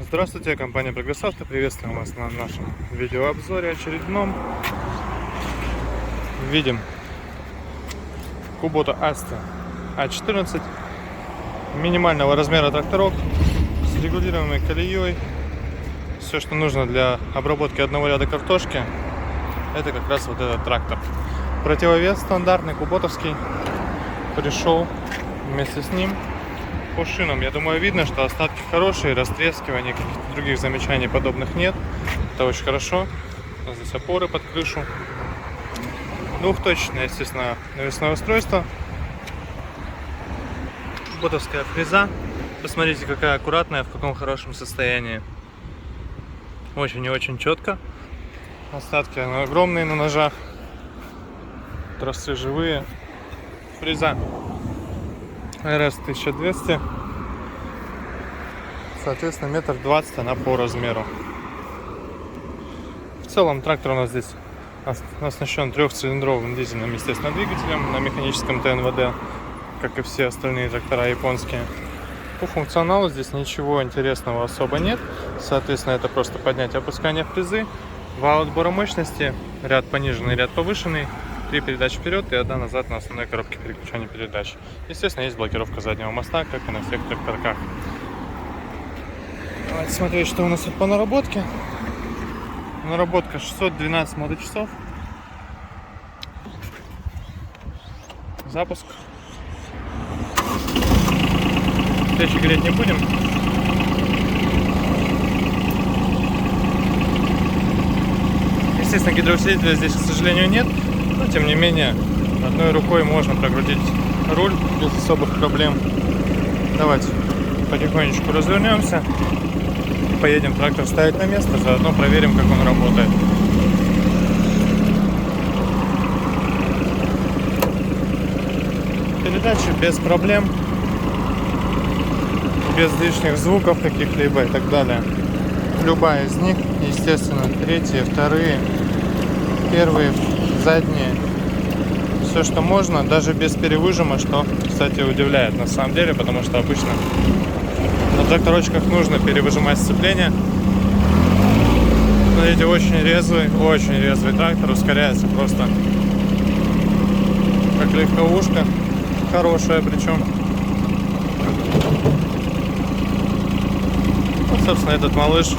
Здравствуйте, компания Progress Auto. Приветствуем вас на нашем видеообзоре очередном. Видим Kubota Astra A14 минимального размера тракторок с регулируемой колеей. Все, что нужно для обработки одного ряда картошки, это как раз вот этот трактор. Противовес стандартный куботовский пришел вместе с ним. По шинам, я думаю, видно, что остатки хорошие, растрескивания, каких-то других замечаний подобных нет. Это очень хорошо. Здесь опоры под крышу. Двухточечное, естественно, навесное устройство. Куботовская фреза. Посмотрите, какая аккуратная, в каком хорошем состоянии. Очень и очень четко. Остатки огромные на ножах. Тросцы живые. Фреза РС 1200, соответственно, 1,20 м она по размеру. В целом трактор у нас здесь оснащен трехцилиндровым дизельным, естественно, двигателем на механическом ТНВД, как и все остальные трактора японские. По функционалу здесь ничего интересного особо нет. Соответственно, это просто поднятие и опускание фрезы, вал отбора мощности, ряд пониженный, ряд повышенный. 3 передачи вперед и 1 назад на основной коробке переключения передач. Естественно, есть блокировка заднего моста, как и на всех тракторках. Давайте смотреть, что у нас тут по наработке. Наработка 612 моточасов. Запуск. Печи греть не будем. Естественно, гидроусилителя здесь, к сожалению, нет. Но, тем не менее, одной рукой можно прокрутить руль без особых проблем. Давайте потихонечку развернемся и поедем трактор ставить на место, заодно проверим, как он работает. Передачи без проблем, без лишних звуков каких-либо и так далее. Любая из них, естественно, третьи, вторые, первые, задние, все, что можно, даже без перевыжима, что, кстати, удивляет на самом деле, потому что обычно на тракторочках нужно перевыжимать сцепление. Смотрите, очень резвый трактор, ускоряется просто как легковушка, хорошая причем. Вот, собственно, этот малыш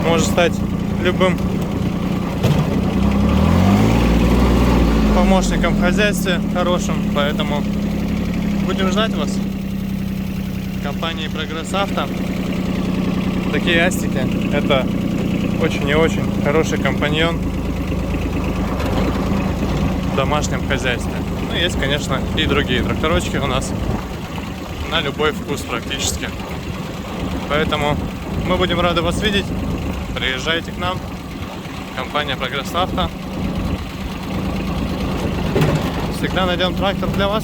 может стать любым помощником в хозяйстве хорошим, поэтому будем ждать вас в компании Progress Auto. Такие астики — это очень и очень хороший компаньон в домашнем хозяйстве. Ну, есть, конечно, и другие тракторочки у нас на любой вкус практически. Поэтому мы будем рады вас видеть. Приезжайте к нам, компания Progress Auto. Всегда найдем трактор для вас.